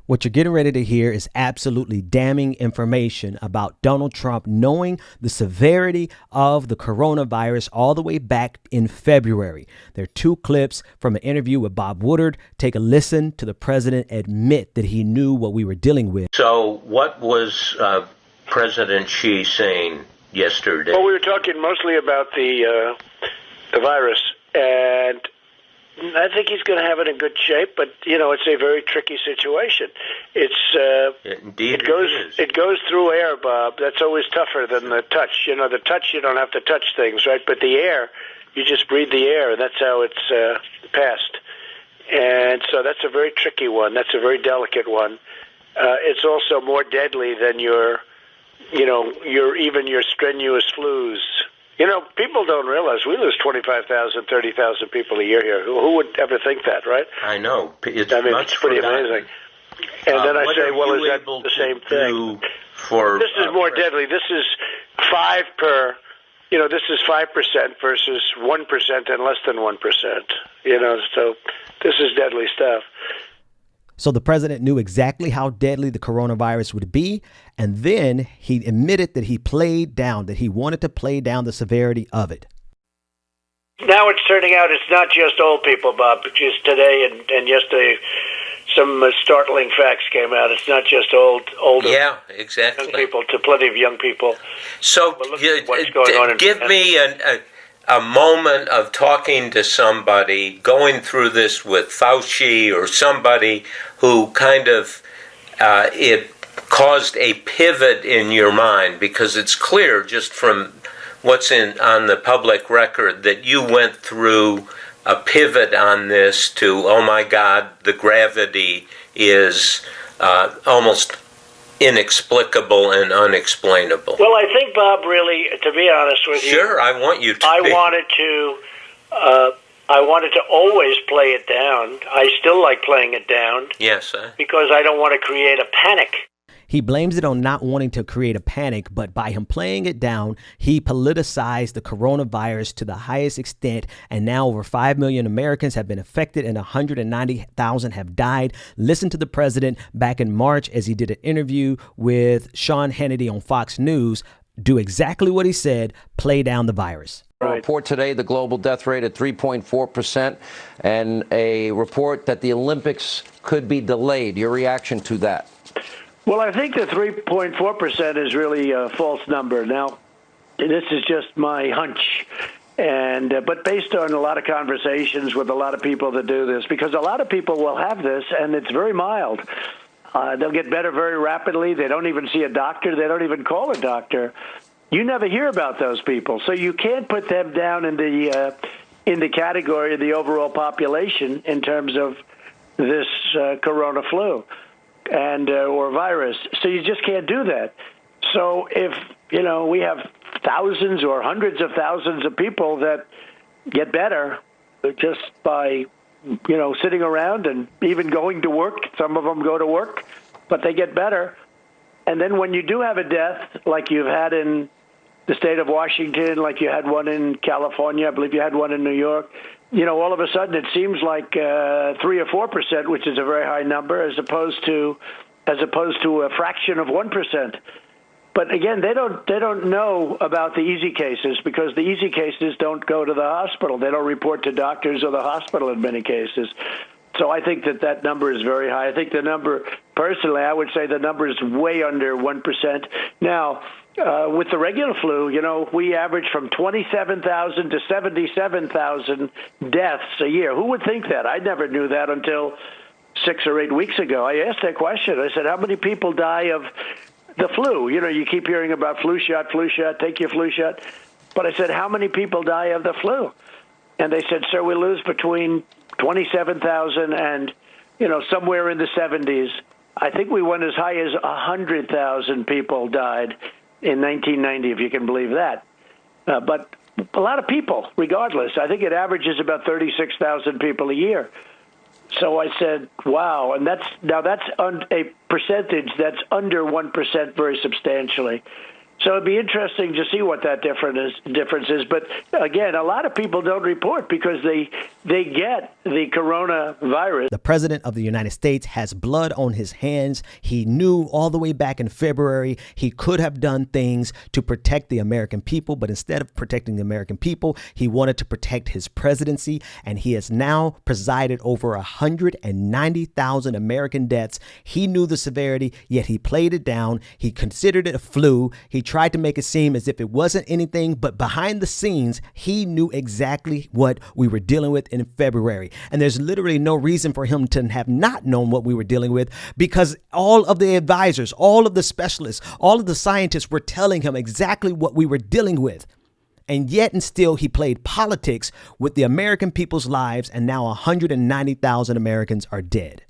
What you're getting ready to hear is absolutely damning information about Donald Trump knowing the severity of the coronavirus all the way back in February. There are two clips from an interview with Bob Woodward. Take a listen to the president admit that he knew what we were dealing with. So what was President Xi saying yesterday? Well, we were talking mostly about the virus, and I think he's going to have it in good shape, but it's a very tricky situation. Indeed, it goes through air, Bob. That's always tougher than the touch. The touch, you don't have to touch things, right? But the air, you just breathe the air, and that's how it's passed. And so that's a very tricky one. That's a very delicate one. It's also more deadly than your strenuous flus. People don't realize we lose 25,000, 30,000 people a year here. Who would ever think that, right? I know. It's pretty amazing. And then I say, well, is that the same thing? This is more deadly. This is 5 per. This is 5% versus 1% and less than 1%. So this is deadly stuff. So the president knew exactly how deadly the coronavirus would be. And then he admitted that he wanted to play down the severity of it. Now it's turning out it's not just old people, Bob. Just today and yesterday, some startling facts came out. It's not just older. Yeah, exactly. Young people, to plenty of young people. So give me a moment of talking to somebody, going through this with Fauci or somebody who kind of it caused a pivot in your mind, because it's clear just from what's on the public record that you went through a pivot on this to, oh my God, the gravity is almost inexplicable and unexplainable. Well, I think, Bob, really, to be honest with you, sure, I want you to. I wanted to always play it down. I still like playing it down. Yes, because I don't want to create a panic. He blames it on not wanting to create a panic, but by him playing it down, he politicized the coronavirus to the highest extent, and now over 5 million Americans have been affected and 190,000 have died. Listen to the president back in March as he did an interview with Sean Hannity on Fox News. Do exactly what he said, play down the virus. A report today, the global death rate at 3.4%, and a report that the Olympics could be delayed. Your reaction to that? Well, I think the 3.4% is really a false number. Now, this is just my hunch, but based on a lot of conversations with a lot of people that do this, because a lot of people will have this, and it's very mild. They'll get better very rapidly. They don't even see a doctor. They don't even call a doctor. You never hear about those people, so you can't put them down in the category of the overall population in terms of this corona flu and or virus. So you just can't do that. So if we have thousands or hundreds of thousands of people that get better just by sitting around and even going to work, some of them go to work, but they get better. And then when you do have a death, like you've had in the state of Washington, like you had one in California, I believe you had one in New York, all of a sudden it seems like 3 or 4%, which is a very high number, as opposed to a fraction of 1%. But again, they don't know about the easy cases, because the easy cases don't go to the hospital. They don't report to doctors or the hospital in many cases. So I think that number is very high. I think the number, personally, I would say the number is way under 1%. Now, with the regular flu, we average from 27,000 to 77,000 deaths a year. Who would think that? I never knew that until 6 or 8 weeks ago. I asked that question. I said, how many people die of the flu? You keep hearing about flu shot, take your flu shot. But I said, how many people die of the flu? And they said, sir, we lose between 27,000 and, somewhere in the 70s. I think we went as high as 100,000 people died in 1990, if you can believe that. But a lot of people, regardless. I think it averages about 36,000 people a year. So I said, wow. And that's a percentage that's under 1% very substantially. So it'd be interesting to see what that difference is. But again, a lot of people don't report because they get the coronavirus. The president of the United States has blood on his hands. He knew all the way back in February he could have done things to protect the American people, but instead of protecting the American people, he wanted to protect his presidency, and he has now presided over 190,000 American deaths. He knew the severity, yet he played it down. He considered it a flu. He tried to make it seem as if it wasn't anything, but behind the scenes, he knew exactly what we were dealing with in February. And there's literally no reason for him to have not known what we were dealing with, because all of the advisors, all of the specialists, all of the scientists were telling him exactly what we were dealing with. And yet and still he played politics with the American people's lives, and now 190,000 Americans are dead.